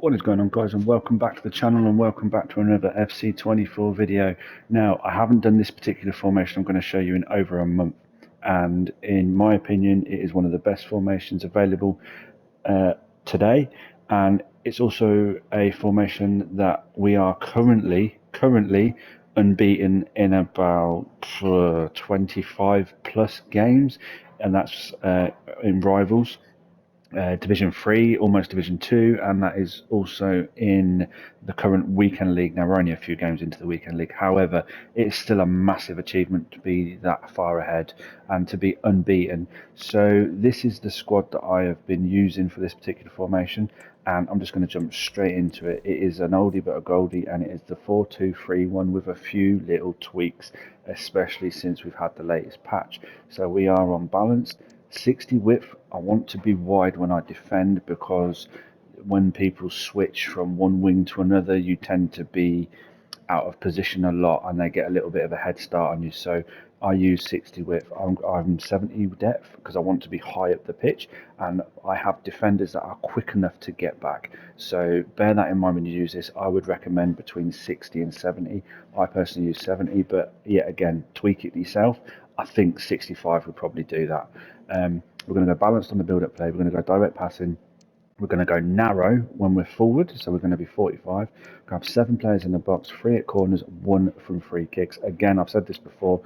What is going on, guys, and welcome back to the channel and welcome back to another FC24 video. Now, I haven't done this particular formation I'm going to show you in over a month, and in my opinion it is one of the best formations available today, and it's also a formation that we are currently unbeaten in about 25 plus games, and that's in rivals. Division 3, almost Division 2, and that is also in the current weekend league. Now, we're only a few games into the weekend league, however, it's still a massive achievement to be that far ahead and to be unbeaten. So this is the squad that I have been using for this particular formation, and I'm just going to jump straight into it. It is an oldie but a goldie, and it is the 4-2-3-1 with a few little tweaks, especially since we've had the latest patch. So we are on balance. 60 width. I want to be wide when I defend, because when people switch from one wing to another, you tend to be out of position a lot and they get a little bit of a head start on you. So I use 60 width. I'm 70 depth because I want to be high up the pitch, and I have defenders that are quick enough to get back. So bear that in mind when you use this. I would recommend between 60 and 70. I personally use 70, but yet again, tweak it yourself. I think 65 would probably do that. We're going to go balanced on the build-up play. We're going to go direct passing. We're going to go narrow when we're forward, so we're going to be 45. We have 7 players in the box, 3 at corners, 1 from free kicks. Again, I've said this before.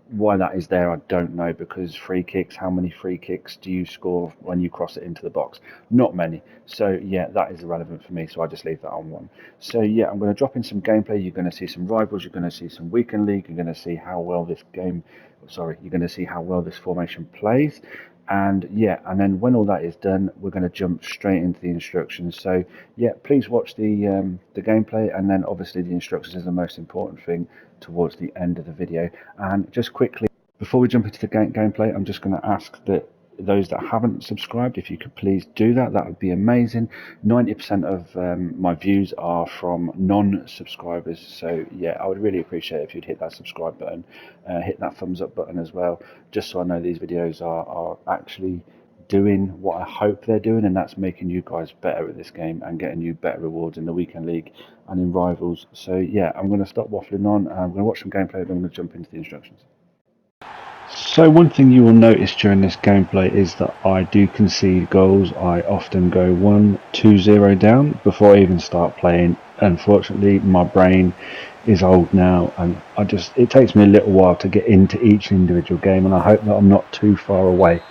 Why that is there, I don't know, because free kicks, how many free kicks do you score when you cross it into the box? Not many. So yeah, that is irrelevant for me, so I just leave that on 1. So yeah, I'm going to drop in some gameplay. You're going to see some rivals, you're going to see some weekend league, you're going to see how well this you're going to see how well this formation plays. And yeah, and then when all that is done, we're going to jump straight into the instructions. So yeah, please watch the gameplay, and then obviously the instructions is the most important thing towards the end of the video. And just quickly, before we jump into the gameplay, I'm just going to ask that those that haven't subscribed, if you could please do that, that would be amazing. 90% of my views are from non-subscribers, so yeah, I would really appreciate it if you'd hit that subscribe button, hit that thumbs up button as well, just so I know these videos are actually doing what I hope they're doing, and that's making you guys better at this game and getting you better rewards in the weekend league and in rivals. So yeah, I'm going to stop waffling on, and I'm going to watch some gameplay, and I'm going to jump into the instructions. So one thing you will notice during this gameplay is that I do concede goals. I often go 1-2-0 down before I even start playing. Unfortunately, my brain is old now, and it takes me a little while to get into each individual game, and I hope that I'm not too far away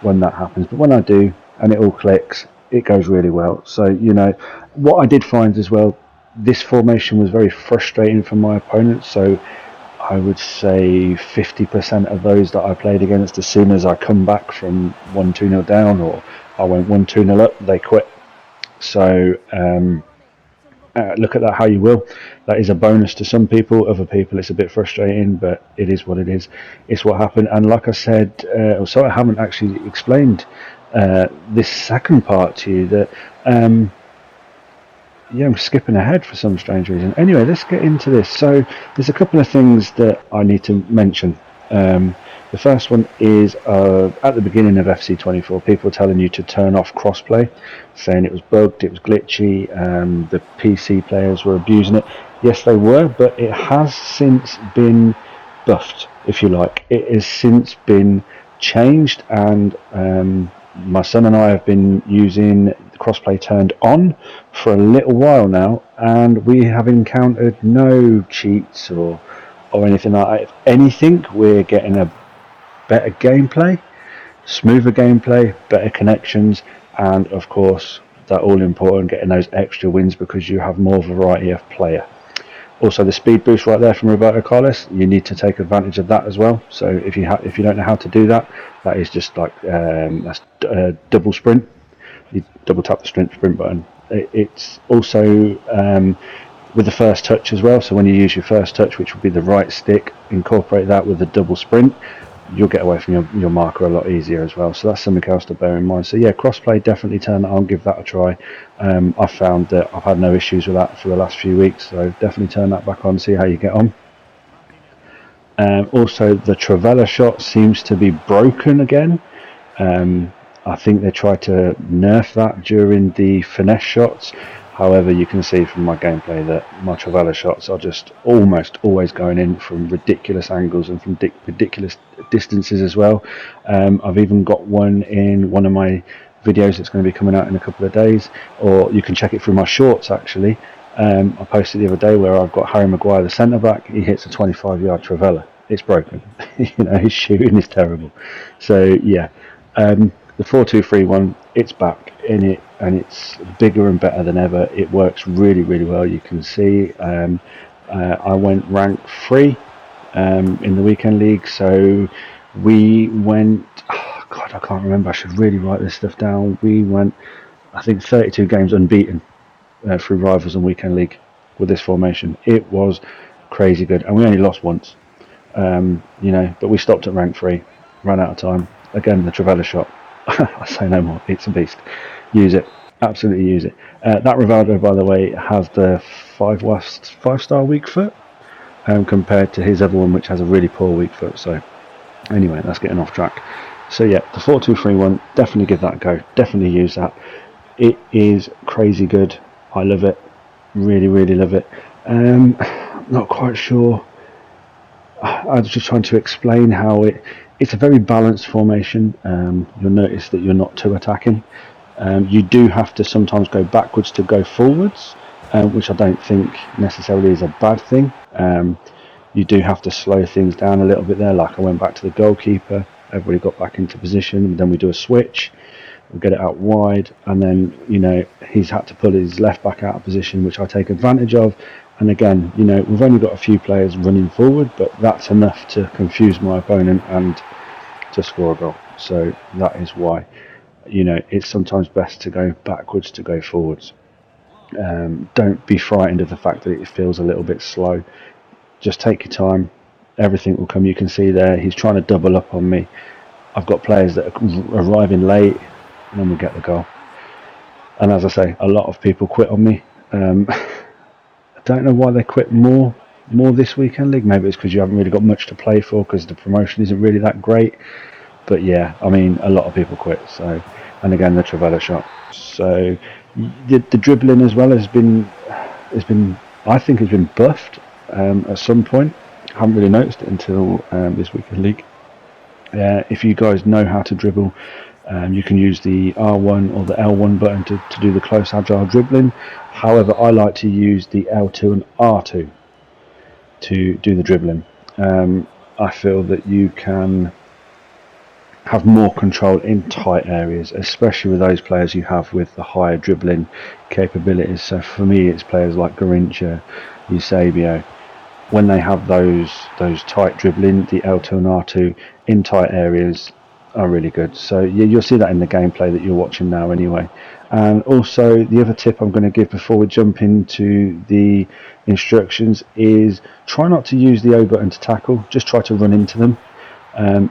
when that happens. But when I do, and it all clicks, it goes really well. So, you know, what I did find as well, this formation was very frustrating for my opponents. So I would say 50% of those that I played against, as soon as I come back from 1-2-0 down, or I went 1-2-0 up, they quit. So look at that how you will. That is a bonus to some people. Other people, it's a bit frustrating, but it is what it is. It's what happened. And like I said, so I haven't actually explained this second part to you, that yeah, I'm skipping ahead for some strange reason. Anyway, let's get into this. So there's a couple of things that I need to mention. The first one is at the beginning of FC24, people were telling you to turn off crossplay, saying it was bugged, it was glitchy, the PC players were abusing it. Yes, they were, but it has since been buffed, if you like. It has since been changed, and my son and I have been using the crossplay turned on for a little while now, and we have encountered no cheats or anything like that. If anything, we're getting a better gameplay, smoother gameplay, better connections, and of course that all important, getting those extra wins because you have more variety of player. Also, the speed boost right there from Roberto Carlos, you need to take advantage of that as well. So if you don't know how to do that, that is just like that's double sprint. You double tap the sprint button. It's also with the first touch as well. So when you use your first touch, which would be the right stick, incorporate that with the double sprint, you'll get away from your marker a lot easier as well. So that's something else to bear in mind. So yeah, crossplay, definitely turn that on, give that a try. I've found that I've had no issues with that for the last few weeks, so definitely turn that back on, see how you get on. Also, the Trivela shot seems to be broken again. I think they tried to nerf that during the finesse shots, However, you can see from my gameplay that my Trevella shots are just almost always going in from ridiculous angles and from ridiculous distances as well. I've even got one in one of my videos that's going to be coming out in a couple of days, or you can check it through my shorts actually. I posted the other day where I've got Harry Maguire, the centre back. He hits a 25-yard Trevella. It's broken. His shooting is terrible. So yeah, the 4-2-3-1, it's back in it, and it's bigger and better than ever. It works really, really well. You can see I went rank 3 in the weekend league, so we went. Oh God, I can't remember. I should really write this stuff down. We went, I think, 32 games unbeaten through Rivals and Weekend League with this formation. It was crazy good, and we only lost once. But we stopped at rank 3, ran out of time. Again, the Trevella shot. I say no more. It's a beast. Use it. Absolutely use it. That Rivaldo, by the way, has the 5-star weak foot compared to his other one, which has a really poor weak foot. So anyway, that's getting off track. So yeah, the 4-2-3-1, definitely give that a go. Definitely use that. It is crazy good. I love it. Really, really love it. Not quite sure. I was just trying to explain how it's a very balanced formation. You'll notice that you're not too attacking. You do have to sometimes go backwards to go forwards, which I don't think necessarily is a bad thing. You do have to slow things down a little bit there. Like I went back to the goalkeeper, everybody got back into position, and then we do a switch. We'll get it out wide, and then he's had to pull his left back out of position, which I take advantage of. And again, we've only got a few players running forward, but that's enough to confuse my opponent and to score a goal. So that is why it's sometimes best to go backwards to go forwards. Don't be frightened of the fact that it feels a little bit slow. Just take your time. Everything will come. You can see there he's trying to double up on me. I've got players that are arriving late, and then we get the goal. And as I say, a lot of people quit on me. I don't know why they quit more this weekend league. Maybe it's because you haven't really got much to play for, because the promotion isn't really that great. But yeah, I mean, a lot of people quit. So, and again, the Trevella shot. So the dribbling as well has been I think has been buffed at some point. I haven't really noticed it until this weekend league. If you guys know how to dribble, you can use the R1 or the L1 button to do the close agile dribbling. However, I like to use the L2 and R2 to do the dribbling. I feel that you can have more control in tight areas, especially with those players you have with the higher dribbling capabilities. So for me, it's players like Garincha, Eusebio. When they have those tight dribbling, the L2 and R2 in tight areas are really good. So yeah, you'll see that in the gameplay that you're watching now anyway. And also the other tip I'm going to give before we jump into the instructions is try not to use the O button to tackle, just try to run into them.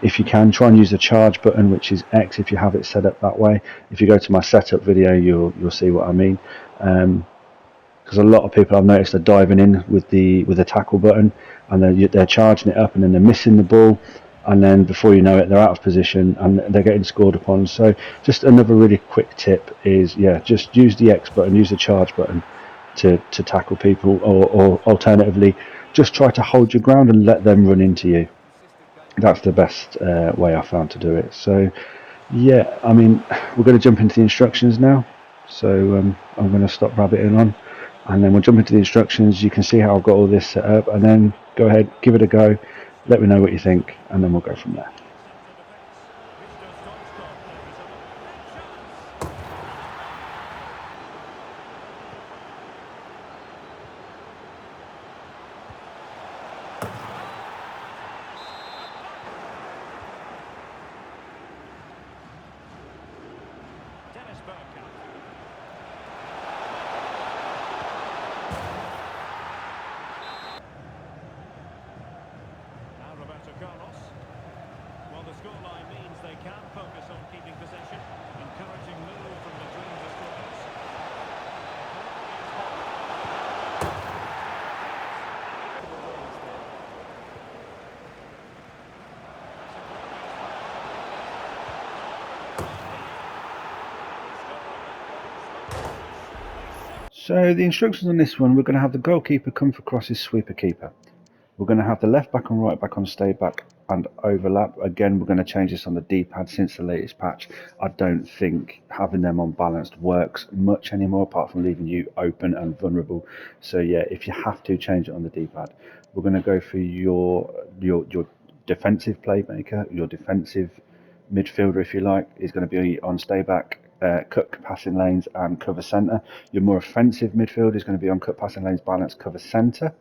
If you can, try and use the charge button, which is X if you have it set up that way. If you go to my setup video, you'll see what I mean. Because a lot of people I've noticed are diving in with the tackle button, and they're charging it up, and then they're missing the ball, and then before you know it, they're out of position and they're getting scored upon. So just another really quick tip is, just use the X button, use the charge button to tackle people, or alternatively, just try to hold your ground and let them run into you. That's the best way I found to do it. So yeah, I mean, we're going to jump into the instructions now. So I'm going to stop rabbiting on, and then we'll jump into the instructions. You can see how I've got all this set up, and then go ahead, give it a go, let me know what you think, and then we'll go from there. So the instructions on this one, we're going to have the goalkeeper come for crosses, sweeper keeper. We're going to have the left back and right back on stay back and overlap. Again, we're going to change this on the D-pad since the latest patch. I don't think having them on balanced works much anymore, apart from leaving you open and vulnerable. So yeah, if you have to, change it on the D-pad. We're going to go for your defensive playmaker, your defensive midfielder, if you like, is going to be on stay back, cut passing lanes and cover centre. Your more offensive midfielder is going to be on cut passing lanes, balance, cover centre.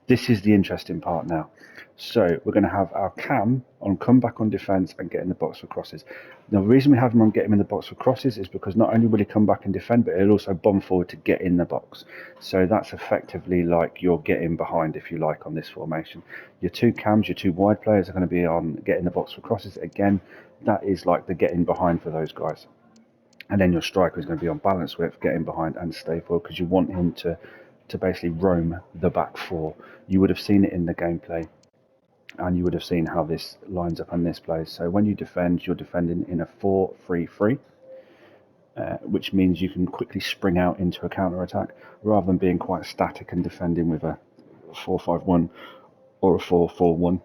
This is the interesting part now. So we're going to have our cam on come back on defence and get in the box for crosses. Now the reason we have him on get him in the box for crosses is because not only will he come back and defend, but he'll also bomb forward to get in the box. So that's effectively like your getting behind, if you like, on this formation. Your two cams, your two wide players are going to be on get in the box for crosses. Again, that is like the getting behind for those guys. And then your striker is going to be on balance width, getting behind and stay forward, because you want him to basically roam the back four. You would have seen it in the gameplay, and you would have seen how this lines up on this play. So when you defend, you're defending in a 4-3-3, which means you can quickly spring out into a counter attack rather than being quite static and defending with a 4-5-1 or a 4-4-1.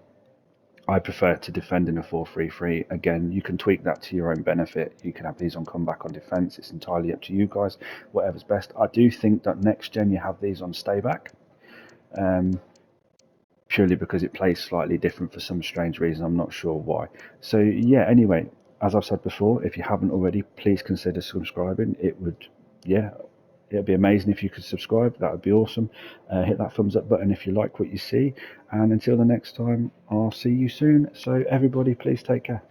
I prefer to defend in a 4-3-3. Again, you can tweak that to your own benefit. You can have these on comeback on defence. It's entirely up to you guys, whatever's best. I do think that next gen you have these on stay back, purely because it plays slightly different for some strange reason. I'm not sure why. So yeah, anyway, as I've said before, if you haven't already, please consider subscribing. It would, yeah, it'd be amazing if you could subscribe. That would be awesome. Hit that thumbs up button if you like what you see. And until the next time, I'll see you soon. So everybody, please take care.